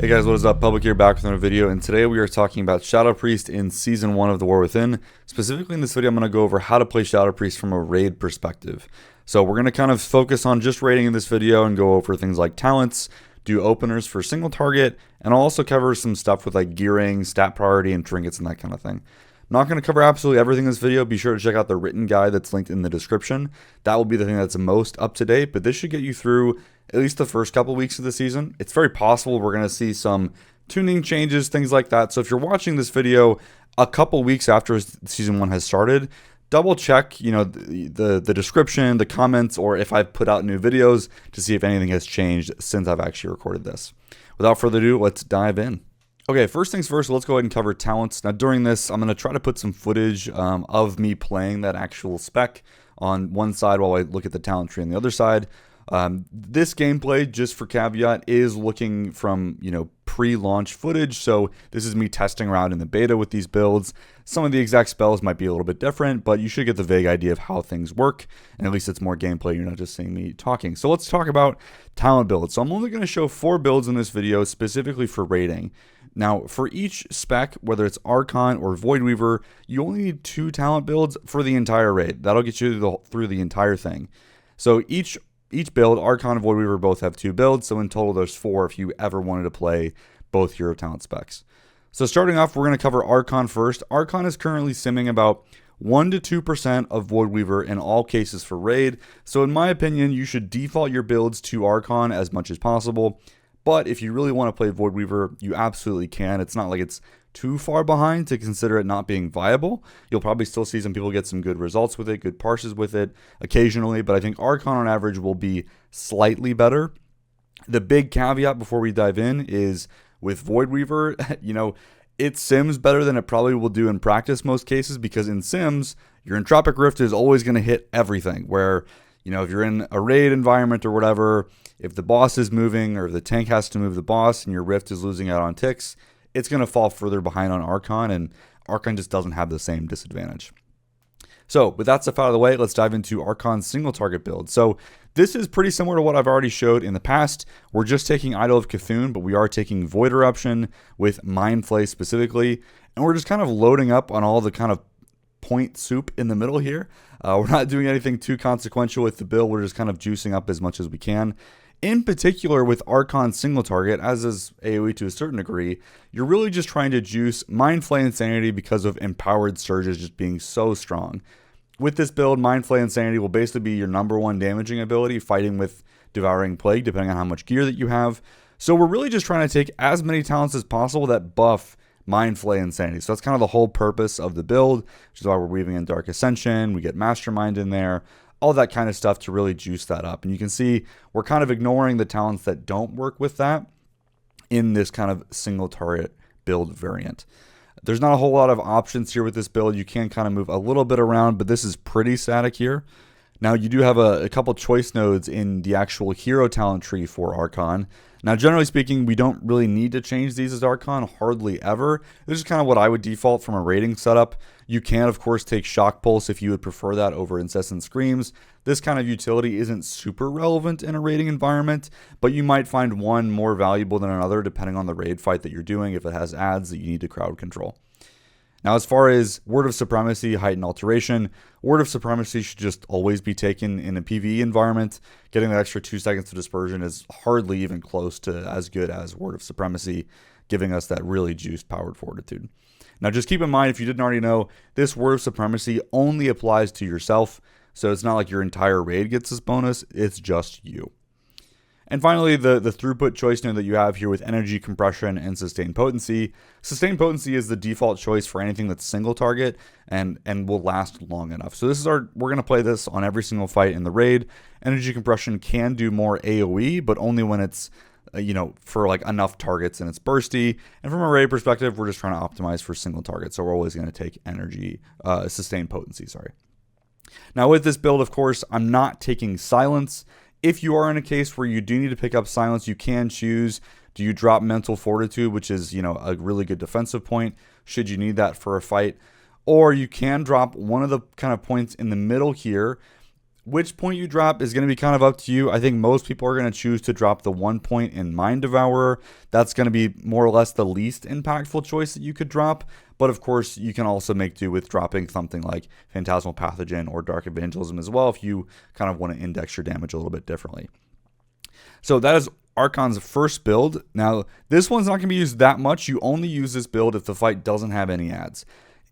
Hey guys, what is up? Public here, back with another video, and today we are talking about Shadow Priest in Season 1 of The War Within. Specifically in this video, I'm going to go over how to play Shadow Priest from a raid perspective. So we're going to kind of focus on just raiding in this video and go over things like talents, do openers for single target, and I'll also cover some stuff with like gearing, stat priority, and trinkets and that kind of thing. I'm not going to cover absolutely everything in this video. Be sure to check out the written guide that's linked in the description. That will be the thing that's most up to date, but this should get you through at least the first couple weeks of the season. It's very possible we're going to see some tuning changes, things like that. So if you're watching this video a couple weeks after Season 1 has started, double check, the description, the comments, or if I've put out new videos to see if anything has changed since I've actually recorded this. Without further ado, let's dive in. Okay, first things first, let's go ahead and cover talents. Now during this, I'm going to try to put some footage of me playing that actual spec on one side while I look at the talent tree on the other side. This gameplay, just for caveat, is looking from, pre-launch footage. So this is me testing around in the beta with these builds. Some of the exact spells might be a little bit different, but you should get the vague idea of how things work. And at least it's more gameplay. You're not just seeing me talking. So let's talk about talent builds. So I'm only going to show 4 builds in this video specifically for raiding. Now, for each spec, whether it's Archon or Voidweaver, you only need 2 talent builds for the entire raid. That'll get you through the entire thing. So each build, Archon and Voidweaver both have 2 builds, so in total there's 4 if you ever wanted to play both hero talent specs. So starting off, we're going to cover Archon first. Archon is currently simming about 1 to 2% of Voidweaver in all cases for raid, so in my opinion, you should default your builds to Archon as much as possible. But if you really want to play Voidweaver, you absolutely can. It's not like it's too far behind to consider it not being viable. You'll probably still see some people get some good results with it, good parses with it occasionally, but I think Archon on average will be slightly better. The big caveat before we dive in is with Voidweaver, it sims better than it probably will do in practice most cases, because in sims, your Entropic Rift is always going to hit everything, where if you're in a raid environment or whatever, if the boss is moving or if the tank has to move the boss and your Rift is losing out on ticks, it's going to fall further behind on Archon, and Archon just doesn't have the same disadvantage. So with that stuff out of the way, let's dive into Archon's single target build. So this is pretty similar to what I've already showed in the past. We're just taking Idol of Cthulhu, but we are taking Void Eruption with Mind Flay specifically, and we're just kind of loading up on all the kind of point soup in the middle here. We're not doing anything too consequential with the build. We're just kind of juicing up as much as we can. In particular with Archon single target, as is AoE to a certain degree, you're really just trying to juice Mind Flay Insanity because of Empowered Surges just being so strong. With this build, Mind Flay Insanity will basically be your #1 damaging ability, fighting with Devouring Plague, depending on how much gear that you have. So we're really just trying to take as many talents as possible that buff Mind Flay Insanity. So that's kind of the whole purpose of the build, which is why we're weaving in Dark Ascension, we get Mastermind in there, all that kind of stuff to really juice that up. And you can see we're kind of ignoring the talents that don't work with that in this kind of single target build variant. There's not a whole lot of options here with this build. You can kind of move a little bit around, but this is pretty static here. Now you do have a couple choice nodes in the actual hero talent tree for Archon. Now generally speaking, we don't really need to change these as Archon, hardly ever. This is kind of what I would default from a raiding setup. You can of course take Shock Pulse if you would prefer that over Incessant Screams. This kind of utility isn't super relevant in a raiding environment, but you might find one more valuable than another depending on the raid fight that you're doing if it has adds that you need to crowd control. Now, as far as Word of Supremacy, Heightened Alteration, Word of Supremacy should just always be taken in a PvE environment. Getting that extra 2 seconds of dispersion is hardly even close to as good as Word of Supremacy, giving us that really juiced powered fortitude. Now, just keep in mind, if you didn't already know, this Word of Supremacy only applies to yourself, so it's not like your entire raid gets this bonus, it's just you. And finally, the throughput choice node that you have here with Energy Compression and Sustained Potency. Sustained Potency is the default choice for anything that's single target and will last long enough. So we're going to play this on every single fight in the raid. Energy Compression can do more AoE, but only when it's, for like enough targets and it's bursty. And from a raid perspective, we're just trying to optimize for single targets. So we're always going to take Sustained Potency, sorry. Now with this build, of course, I'm not taking Silence. If you are in a case where you do need to pick up Silence, you can choose. Do you drop Mental Fortitude, which is, a really good defensive point, should you need that for a fight? Or you can drop one of the kind of points in the middle here, Which point you drop is going to be kind of up to you. I think most people are going to choose to drop the 1 point in Mind Devourer. That's going to be more or less the least impactful choice that you could drop. But of course, you can also make do with dropping something like Phantasmal Pathogen or Dark Evangelism as well if you kind of want to index your damage a little bit differently. So that is Archon's first build. Now, this one's not going to be used that much. You only use this build if the fight doesn't have any adds.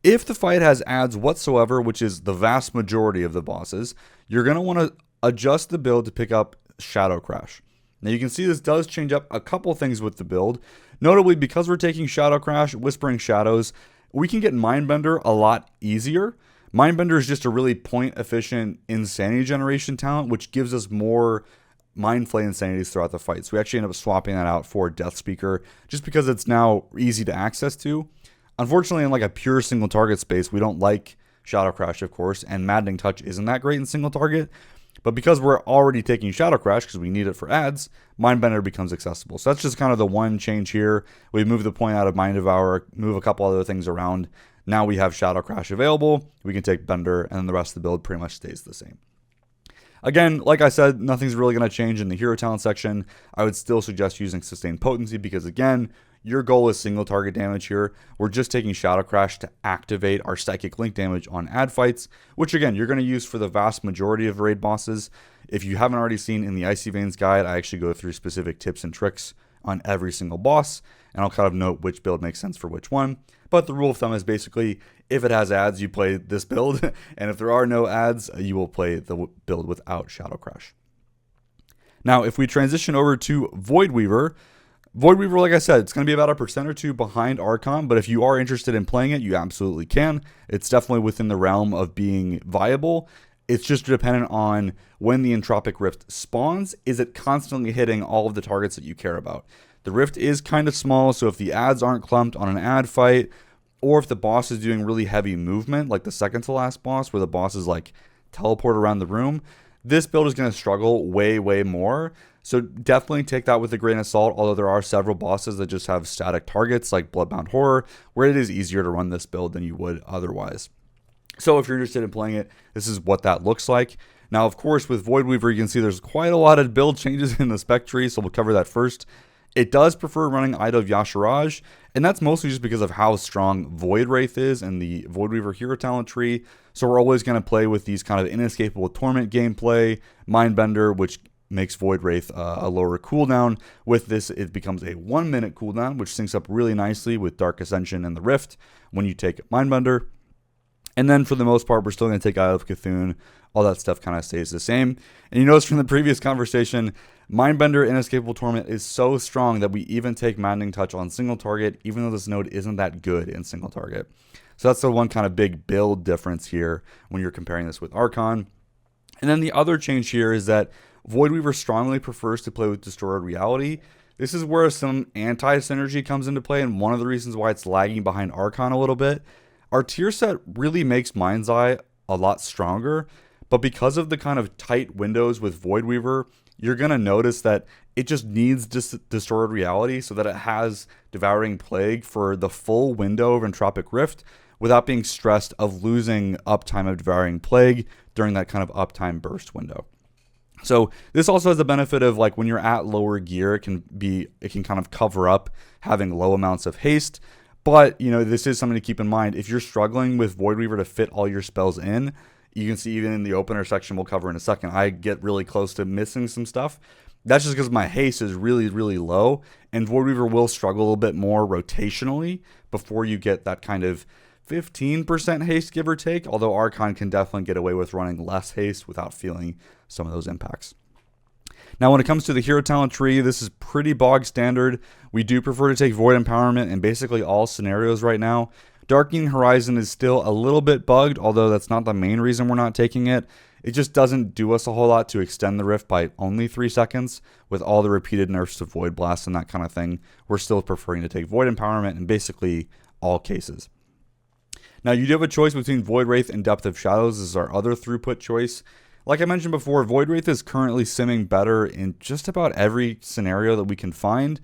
If the fight has adds whatsoever, which is the vast majority of the bosses, you're going to want to adjust the build to pick up Shadow Crash. Now you can see this does change up a couple things with the build. Notably, because we're taking Shadow Crash, Whispering Shadows, we can get Mindbender a lot easier. Mindbender is just a really point-efficient insanity generation talent, which gives us more Mind Flay insanities throughout the fight. So we actually end up swapping that out for Death Speaker, just because it's now easy to access to. Unfortunately, in like a pure single target space, we don't like Shadow Crash, of course, and Maddening Touch isn't that great in single target. But because we're already taking Shadow Crash, because we need it for adds, Mindbender becomes accessible. So that's just kind of the one change here. We move the point out of Mind Devourer, move a couple other things around. Now we have Shadow Crash available. We can take Bender, and then the rest of the build pretty much stays the same. Again, like I said, nothing's really going to change in the hero talent section. I would still suggest using Sustained Potency because, again, your goal is single target damage here. We're just taking Shadow Crash to activate our Psychic Link damage on ad fights, which, again, you're going to use for the vast majority of raid bosses. If you haven't already seen in the Icy Veins guide, I actually go through specific tips and tricks on every single boss, and I'll kind of note which build makes sense for which one. But the rule of thumb is basically, if it has ads, you play this build, and if there are no ads, you will play the build without Shadow Crash. Now, if we transition over to Voidweaver, like I said, it's going to be about 1% or 2% behind Archon, but if you are interested in playing it, you absolutely can. It's definitely within the realm of being viable. It's just dependent on when the Entropic Rift spawns. Is it constantly hitting all of the targets that you care about? The rift is kind of small, so if the ads aren't clumped on an ad fight, or if the boss is doing really heavy movement, like the second to last boss, where the boss is like teleport around the room, this build is going to struggle way, way more. So definitely take that with a grain of salt, although there are several bosses that just have static targets, like Bloodbound Horror, where it is easier to run this build than you would otherwise. So if you're interested in playing it, this is what that looks like. Now, of course, with Voidweaver, you can see there's quite a lot of build changes in the spec tree, so we'll cover that first. It does prefer running Idol of Yasharaj, and that's mostly just because of how strong Void Wraith is in the Voidweaver hero talent tree. So we're always going to play with these kind of inescapable torment gameplay, Mindbender, which makes Void Wraith a lower cooldown. With this, it becomes a 1 minute cooldown, which syncs up really nicely with Dark Ascension and the Rift when you take Mindbender. And then for the most part, we're still going to take Isle of Cthulhu. All that stuff kind of stays the same. And you notice from the previous conversation, Mindbender Inescapable Torment is so strong that we even take Maddening Touch on single target, even though this node isn't that good in single target. So that's the one kind of big build difference here when you're comparing this with Archon. And then the other change here is that Voidweaver strongly prefers to play with Distorted Reality. This is where some anti-synergy comes into play, and one of the reasons why it's lagging behind Archon a little bit. Our tier set really makes Mind's Eye a lot stronger, but because of the kind of tight windows with Voidweaver, you're going to notice that it just needs Distorted Reality so that it has Devouring Plague for the full window of Entropic Rift without being stressed of losing uptime of Devouring Plague during that kind of uptime burst window. So this also has the benefit of, like, when you're at lower gear, it can kind of cover up having low amounts of haste. But, you know, this is something to keep in mind. If you're struggling with Voidweaver to fit all your spells in, you can see even in the opener section we'll cover in a second, I get really close to missing some stuff. That's just because my haste is really, really low, and Voidweaver will struggle a little bit more rotationally before you get that kind of 15% haste, give or take, although Archon can definitely get away with running less haste without feeling some of those impacts. Now, when it comes to the hero talent tree, this is pretty bog standard. We do prefer to take Void Empowerment in basically all scenarios right now. Darkening Horizon is still a little bit bugged, although that's not the main reason we're not taking it. It just doesn't do us a whole lot to extend the rift by only 3 seconds. With all the repeated nerfs to Void Blast and that kind of thing, we're still preferring to take Void Empowerment in basically all cases. Now, you do have a choice between Void Wraith and Depth of Shadows. This is our other throughput choice. Like I mentioned before, Void Wraith is currently simming better in just about every scenario that we can find.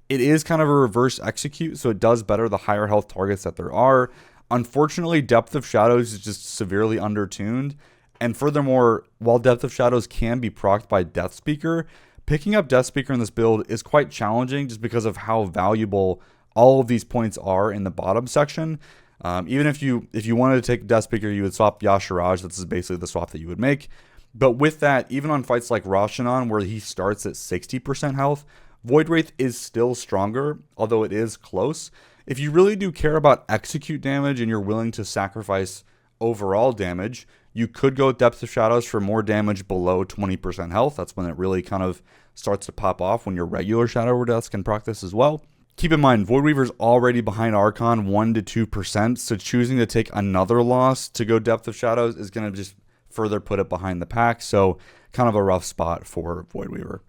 It is kind of a reverse execute, so it does better the higher health targets that there are. Unfortunately, Depth of Shadows is just severely undertuned, And furthermore, while Depth of Shadows can be procced by Death Speaker, picking up Death Speaker in this build is quite challenging just because of how valuable all of these points are in the bottom section. Even if you wanted to take Death Speaker, you would swap Yashiraj. This is basically the swap that you would make. But with that, even on fights like Roshanon, where he starts at 60% health, Voidwraith is still stronger, although it is close. If you really do care about execute damage and you're willing to sacrifice overall damage, you could go Depth of Shadows for more damage below 20% health. That's when it really kind of starts to pop off, when your regular Shadow Deaths can proc this as well. Keep in mind, Voidweaver's already behind Archon 1 to 2%, so choosing to take another loss to go Depth of Shadows is going to just further put it behind the pack, so kind of a rough spot for Voidweaver.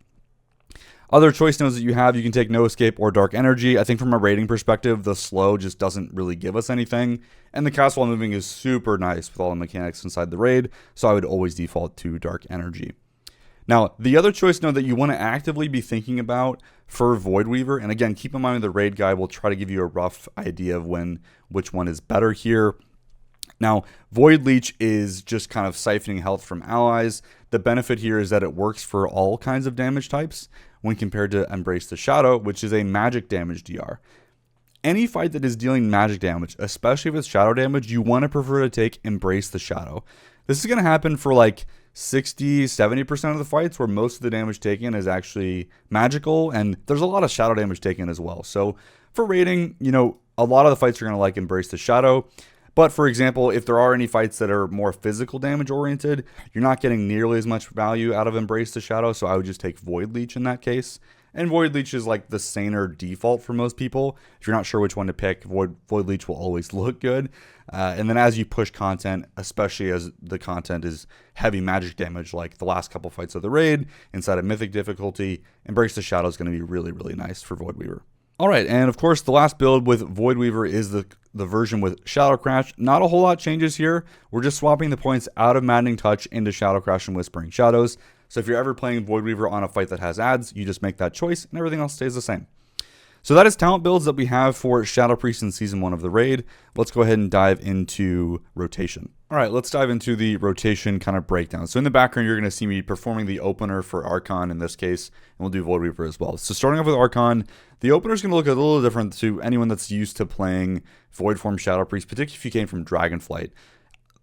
Other choice nodes that you have, you can take No Escape or Dark Energy. I think from a rating perspective, the slow just doesn't really give us anything, and the cast while moving is super nice with all the mechanics inside the raid, so I would always default to Dark Energy. Now, the other choice node that you want to actively be thinking about for Voidweaver, and again, keep in mind the raid guide will try to give you a rough idea of which one is better here. Now, Void Leech is just kind of siphoning health from allies. The benefit here is that it works for all kinds of damage types when compared to Embrace the Shadow, which is a magic damage DR. Any fight that is dealing magic damage, especially if it's shadow damage, you want to prefer to take Embrace the Shadow. This is going to happen for like 60-70% of the fights where most of the damage taken is actually magical, and there's a lot of shadow damage taken as well. So for rating, a lot of the fights are going to like Embrace the Shadow. But for example, if there are any fights that are more physical damage oriented, you're not getting nearly as much value out of Embrace the Shadow, so I would just take Void Leech in that case. And Void Leech is like the saner default for most people. If you're not sure which one to pick, Void Leech will always look good. And then as you push content, especially as the content is heavy magic damage, like the last couple fights of the raid, inside of Mythic difficulty, Embrace the Shadow is going to be really, really nice for Voidweaver. All right, and of course, the last build with Voidweaver is the version with Shadow Crash. Not a whole lot changes here. We're just swapping the points out of Maddening Touch into Shadow Crash and Whispering Shadows. So if you're ever playing Voidweaver on a fight that has ads, you just make that choice and everything else stays the same. So that is talent builds that we have for Shadow Priest in Season 1 of the raid. Let's go ahead and dive into rotation. All right, let's dive into the rotation kind of breakdown. So in the background, you're going to see me performing the opener for Archon in this case, and we'll do Voidweaver as well. So starting off with Archon, the opener is going to look a little different to anyone that's used to playing Void Form Shadow Priest, particularly if you came from Dragonflight.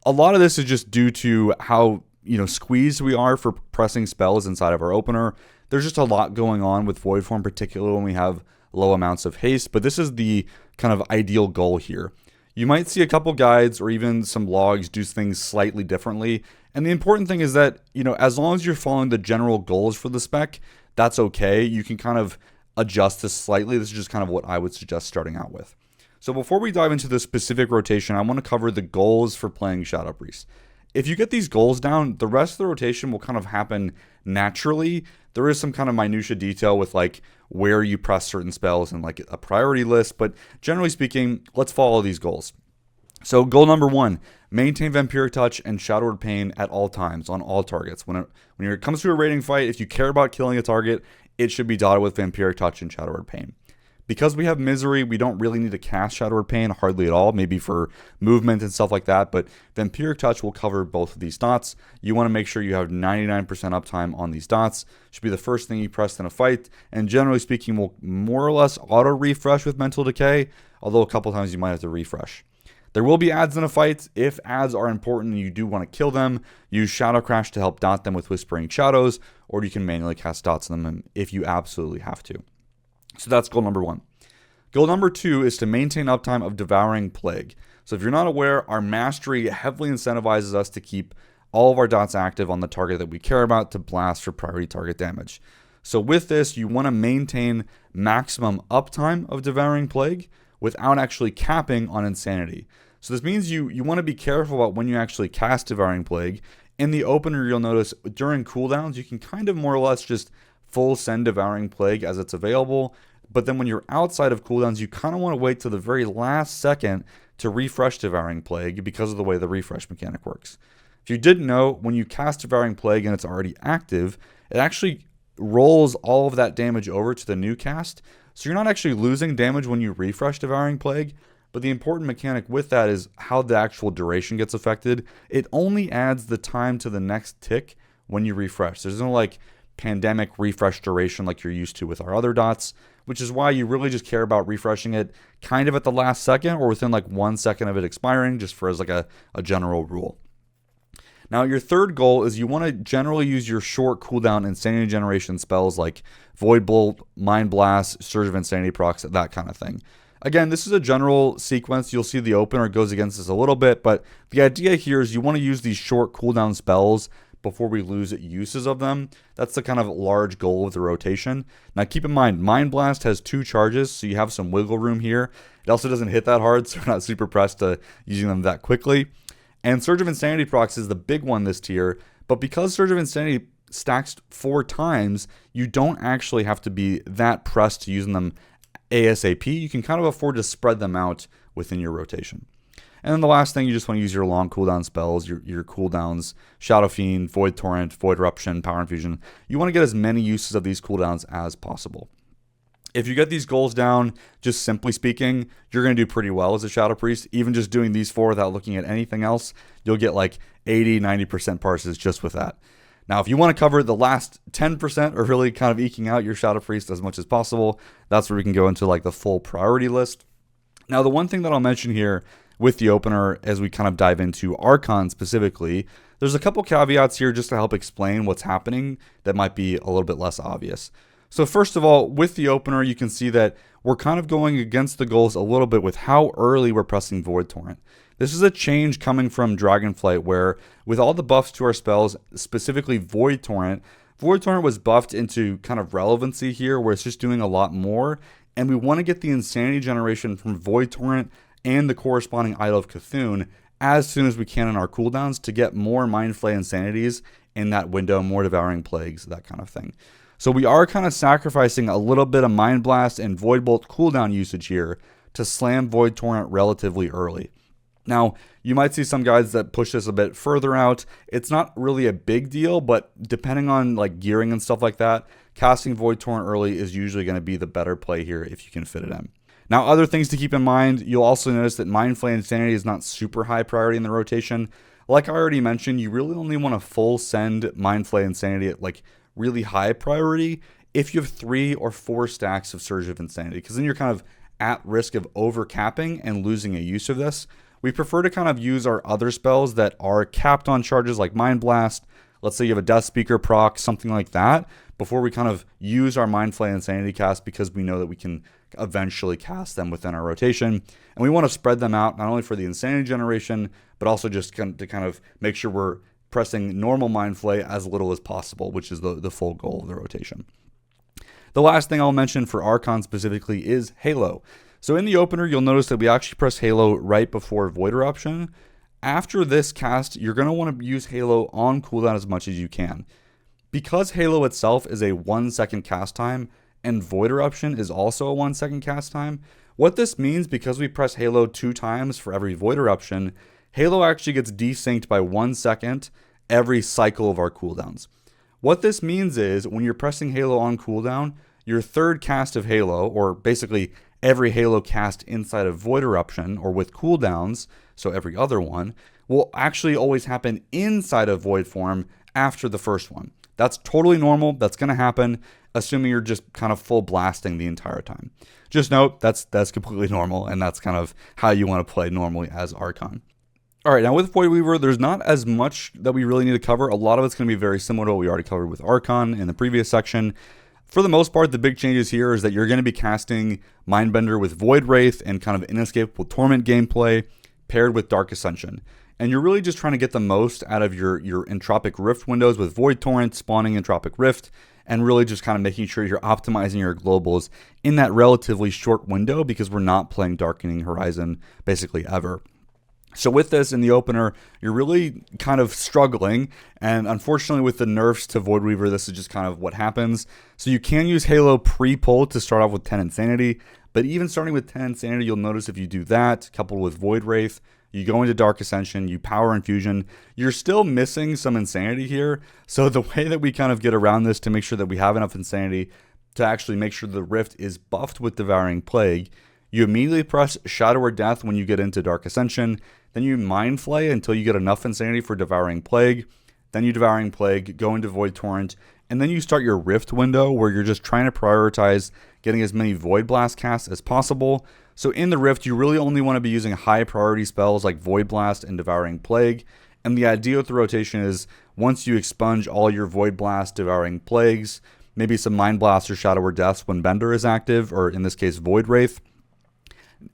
A lot of this is just due to how squeezed we are for pressing spells inside of our opener. There's just a lot going on with Void Form, particularly when we have low amounts of haste, but this is the kind of ideal goal here. You might see a couple guides or even some logs do things slightly differently, and the important thing is that, as long as you're following the general goals for the spec, that's okay. You can kind of adjust this slightly. This is just kind of what I would suggest starting out with. So before we dive into the specific rotation, I want to cover the goals for playing Shadow Priest. If you get these goals down, the rest of the rotation will kind of happen naturally. There is some kind of minutia detail with like where you press certain spells and like a priority list, but generally speaking, let's follow these goals. So goal number 1, maintain Vampiric Touch and Shadow Word Pain at all times on all targets. When it comes to a raiding fight, if you care about killing a target, it should be dotted with Vampiric Touch and Shadow Word Pain. Because we have Misery, we don't really need to cast Shadow Word Pain hardly at all, maybe for movement and stuff like that, but Vampiric Touch will cover both of these dots. You want to make sure you have 99% uptime on these dots. Should be the first thing you press in a fight, and generally speaking, will more or less auto-refresh with Mental Decay, although a couple times you might have to refresh. There will be ads in a fight. If ads are important and you do want to kill them, use Shadow Crash to help dot them with Whispering Shadows, or you can manually cast dots on them if you absolutely have to. So that's goal number 1. Goal number 2 is to maintain uptime of Devouring Plague. So if you're not aware, our mastery heavily incentivizes us to keep all of our dots active on the target that we care about to blast for priority target damage. So with this, you want to maintain maximum uptime of Devouring Plague without actually capping on Insanity. So this means you want to be careful about when you actually cast Devouring Plague. In the opener, you'll notice during cooldowns, you can kind of more or less just full send Devouring Plague as it's available, but then when you're outside of cooldowns, you kind of want to wait to the very last second to refresh Devouring Plague because of the way the refresh mechanic works. If you didn't know, when you cast Devouring Plague and it's already active, it actually rolls all of that damage over to the new cast, so you're not actually losing damage when you refresh Devouring Plague, But the important mechanic with that is how the actual duration gets affected. It only adds the time to the next tick when you refresh. There's no like pandemic refresh duration like you're used to with our other dots, which is why you really just care about refreshing it kind of at the last second or within like 1 second of it expiring, just for as like a general rule. Now, your third goal is you want to generally use your short cooldown insanity generation spells like Void Bolt, Mind Blast, Surge of Insanity procs, that kind of thing. Again, this is a general sequence. You'll see the opener goes against this a little bit, but the idea here is you want to use these short cooldown spells before we lose uses of them. That's the kind of large goal of the rotation. Now, keep in mind, Mind Blast has 2 charges, so you have some wiggle room here. It also doesn't hit that hard, so we're not super pressed to using them that quickly. And Surge of Insanity procs is the big one this tier, but because Surge of Insanity stacks 4 times, you don't actually have to be that pressed to using them ASAP. You can kind of afford to spread them out within your rotation. And then the last thing, you just want to use your long cooldown spells, your cooldowns, Shadow Fiend, Void Torrent, Void Eruption, Power Infusion. You want to get as many uses of these cooldowns as possible. If you get these goals down, just simply speaking, you're going to do pretty well as a Shadow Priest. Even just doing these 4 without looking at anything else, you'll get like 80-90% parses just with that. Now, if you want to cover the last 10% or really kind of eking out your Shadow Priest as much as possible, that's where we can go into like the full priority list. Now, the one thing that I'll mention here with the opener as we kind of dive into Archon specifically, there's a couple caveats here just to help explain what's happening that might be a little bit less obvious. So first of all, with the opener, you can see that we're kind of going against the goals a little bit with how early we're pressing Void Torrent. This is a change coming from Dragonflight where with all the buffs to our spells, specifically Void Torrent was buffed into kind of relevancy here where it's just doing a lot more. And we want to get the insanity generation from Void Torrent and the corresponding Idol of Cthulhu as soon as we can in our cooldowns to get more Mind Flay Insanities in that window, more Devouring Plagues, that kind of thing. So we are kind of sacrificing a little bit of Mind Blast and Void Bolt cooldown usage here to slam Void Torrent relatively early. Now, you might see some guys that push this a bit further out. It's not really a big deal, but depending on like gearing and stuff like that, casting Void Torrent early is usually going to be the better play here if you can fit it in. Now, other things to keep in mind, you'll also notice that Mind Flay Insanity is not super high priority in the rotation. Like I already mentioned, you really only want to full send Mind Flay Insanity at like really high priority if you have 3 or 4 stacks of Surge of Insanity, because then you're kind of at risk of over capping and losing a use of this. We prefer to kind of use our other spells that are capped on charges like Mind Blast. Let's say you have a Death Speaker proc, something like that, before we kind of use our Mind Flay Insanity cast because we know that we can eventually cast them within our rotation. And we want to spread them out not only for the Insanity generation, but also just to kind of make sure we're pressing normal Mind Flay as little as possible, which is the full goal of the rotation. The last thing I'll mention for Archon specifically is Halo. So in the opener, you'll notice that we actually press Halo right before Void Eruption. After this cast, you're going to want to use Halo on cooldown as much as you can. Because Halo itself is a 1 second cast time, and Void Eruption is also a 1 second cast time, what this means, because we press Halo 2 times for every Void Eruption, Halo actually gets desynced by 1 second every cycle of our cooldowns. What this means is when you're pressing Halo on cooldown, your third cast of Halo, or basically every Halo cast inside of Void Eruption or with cooldowns, so every other one, will actually always happen inside of Void form after the first one. That's totally normal. That's going to happen, assuming you're just kind of full blasting the entire time. Just note, that's completely normal, and that's kind of how you want to play normally as Archon. All right, now with Voidweaver, there's not as much that we really need to cover. A lot of it's going to be very similar to what we already covered with Archon in the previous section. For the most part, the big changes here is that you're going to be casting Mindbender with Void Wraith and kind of Inescapable Torment gameplay paired with Dark Ascension. And you're really just trying to get the most out of your Entropic Rift windows with Void Torrent, spawning Entropic Rift, and really just kind of making sure you're optimizing your globals in that relatively short window because we're not playing Darkening Horizon basically ever. So with this in the opener, you're really kind of struggling, and unfortunately with the nerfs to Voidweaver, this is just kind of what happens. So you can use Halo pre-pull to start off with 10 Insanity, but even starting with 10 Insanity, you'll notice if you do that, coupled with Void Wraith, you go into Dark Ascension, you Power Infusion, you're still missing some Insanity here. So the way that we kind of get around this to make sure that we have enough Insanity to actually make sure the Rift is buffed with Devouring Plague, You immediately press Shadow or Death when you get into Dark Ascension. Then you Mind Flay until you get enough Insanity for Devouring Plague. Then you Devouring Plague, go into Void Torrent, and then you start your Rift window where you're just trying to prioritize getting as many Void Blast casts as possible. So in the Rift, you really only want to be using high priority spells like Void Blast and Devouring Plague. And the idea with the rotation is once you expunge all your Void Blast, Devouring Plagues, maybe some Mind Blast or Shadow or Deaths when Bender is active, or in this case, Void Wraith,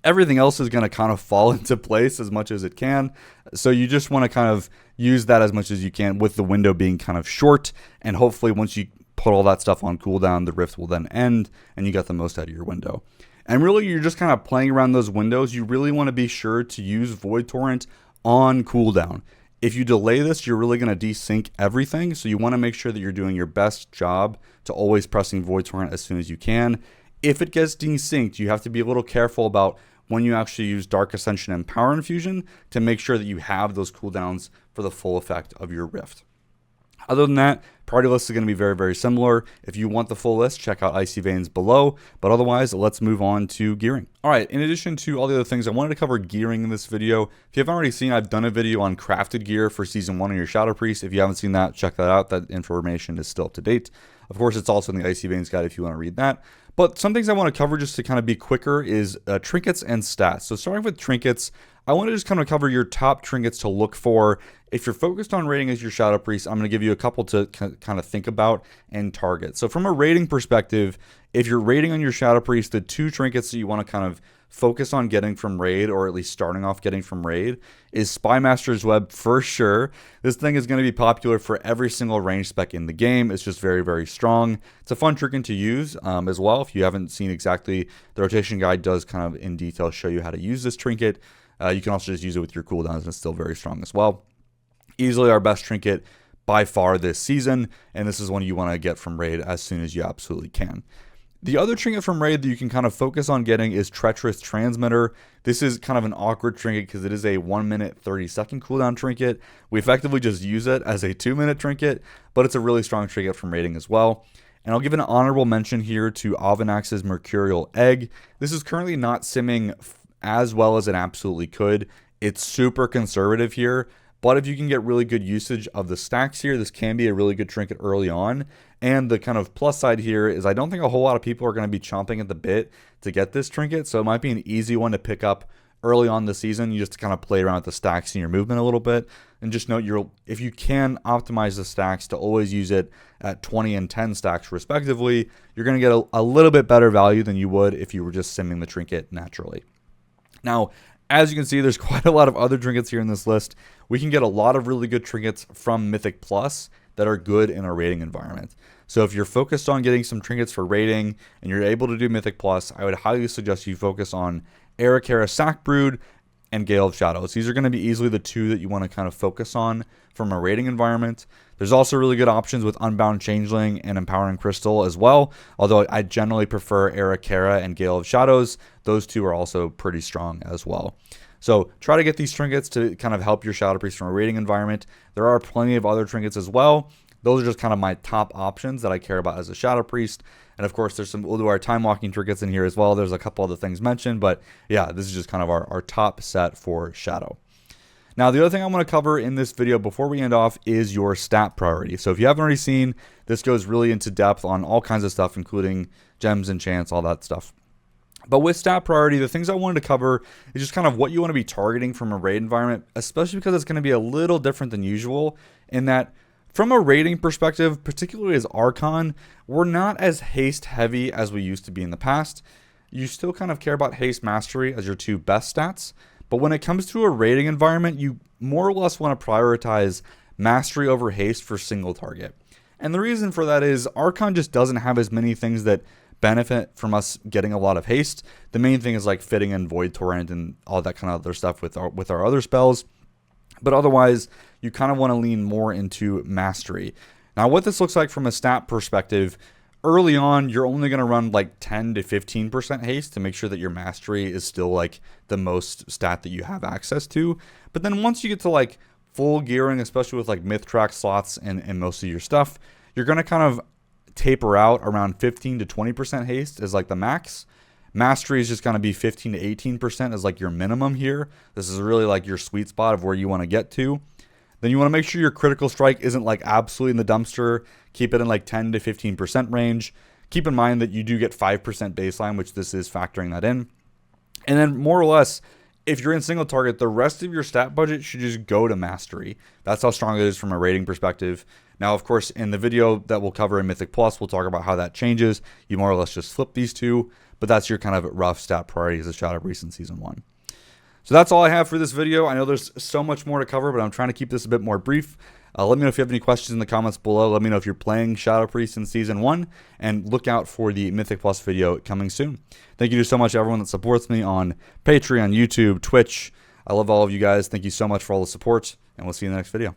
everything else is going to kind of fall into place as much as it can. So you just want to kind of use that as much as you can with the window being kind of short. And hopefully once you put all that stuff on cooldown, the Rift will then end and you got the most out of your window. And really, you're just kind of playing around those windows. You really want to be sure to use Void Torrent on cooldown. If you delay this, you're really going to desync everything. So you want to make sure that you're doing your best job to always pressing Void Torrent as soon as you can. If it gets desynced, you have to be a little careful about when you actually use Dark Ascension and Power Infusion to make sure that you have those cooldowns for the full effect of your Rift. Other than that, priority list is going to be very, very similar. If you want the full list, check out Icy Veins below. But otherwise, let's move on to gearing. All right, in addition to all the other things, I wanted to cover gearing in this video. If you haven't already seen, I've done a video on crafted gear for Season 1 of your Shadow Priest. If you haven't seen that, check that out. That information is still up to date. Of course, it's also in the Icy Veins guide if you want to read that. But some things I want to cover just to kind of be quicker is trinkets and stats. So starting with trinkets, I want to just kind of cover your top trinkets to look for. If you're focused on rating as your Shadow Priest, I'm going to give you a couple to kind of think about and target. So from a rating perspective, if you're rating on your Shadow Priest, the two trinkets that you want to kind of focus on getting from raid, or at least starting off getting from raid, is Spymaster's Web for sure. This thing is going to be popular for every single range spec in the game. It's just very, very strong. It's a fun trinket to use as well. If you haven't seen exactly, the rotation guide does kind of in detail show you how to use this trinket. You can also just use it with your cooldowns and it's still very strong as well. Easily our best trinket by far this season, and this is one you want to get from raid as soon as you absolutely can. The other trinket from raid that you can kind of focus on getting is Treacherous Transmitter. This is kind of an awkward trinket because it is a 1 minute 30-second cooldown trinket. We effectively just use it as a 2-minute trinket, but it's a really strong trinket from raiding as well. And I'll give an honorable mention here to Avanax's Mercurial Egg. This is currently not simming as well as it absolutely could. It's super conservative here, but if you can get really good usage of the stacks here, this can be a really good trinket early on. And the kind of plus side here is I don't think a whole lot of people are going to be chomping at the bit to get this trinket, so it might be an easy one to pick up early on the season. You just kind of play around with the stacks and your movement a little bit, and just note if you can optimize the stacks to always use it at 20 and 10 stacks respectively, you're going to get a little bit better value than you would if you were just simming the trinket naturally. Now, as you can see, there's quite a lot of other trinkets here in this list. We can get a lot of really good trinkets from Mythic Plus that are good in a raiding environment. So if you're focused on getting some trinkets for raiding and you're able to do Mythic Plus, I would highly suggest you focus on Arakara Sackbrood and Gale of Shadows. These are going to be easily the two that you want to kind of focus on from a raiding environment. There's also really good options with Unbound Changeling and Empowering Crystal as well, although I generally prefer Arakara and Gale of Shadows. Those two are also pretty strong as well. So try to get these trinkets to kind of help your Shadow Priest from a raiding environment. There are plenty of other trinkets as well. Those are just kind of my top options that I care about as a Shadow Priest. And of course, there's some Ulduar Time Walking trinkets in here as well. There's a couple other things mentioned, but yeah, this is just kind of our top set for Shadow. Now, the other thing I want to cover in this video before we end off is your stat priority. So if you haven't already seen, this goes really into depth on all kinds of stuff, including gems, enchants, all that stuff. But with stat priority, the things I wanted to cover is just kind of what you want to be targeting from a raid environment, especially because it's going to be a little different than usual in that from a raiding perspective, particularly as Archon, we're not as haste heavy as we used to be in the past. You still kind of care about haste mastery as your two best stats. But when it comes to a raiding environment, you more or less want to prioritize mastery over haste for single target. And the reason for that is Archon just doesn't have as many things that benefit from us getting a lot of haste. The main thing is like fitting in Void Torrent and all that kind of other stuff with our other spells. But otherwise, you kind of want to lean more into mastery. Now, what this looks like from a stat perspective, early on, you're only going to run like 10 to 15% haste to make sure that your mastery is still like the most stat that you have access to. But then once you get to like full gearing, especially with like myth track slots and most of your stuff, you're going to kind of taper out around 15 to 20% haste is like the max. Mastery is just going to be 15 to 18% as like your minimum here. This is really like your sweet spot of where you want to get to. Then you want to make sure your critical strike isn't like absolutely in the dumpster. Keep it in like 10 to 15% range. Keep in mind that you do get 5% baseline, which this is factoring that in. And then more or less, if you're in single target, the rest of your stat budget should just go to mastery. That's how strong it is from a rating perspective. Now, of course, in the video that we'll cover in Mythic Plus, we'll talk about how that changes. You more or less just flip these two, but that's your kind of rough stat priorities of Shadow Priest in Season 1. So that's all I have for this video. I know there's so much more to cover, but I'm trying to keep this a bit more brief. Let me know if you have any questions in the comments below. Let me know if you're playing Shadow Priest in Season 1, and look out for the Mythic Plus video coming soon. Thank you so much to everyone that supports me on Patreon, YouTube, Twitch. I love all of you guys. Thank you so much for all the support, and we'll see you in the next video.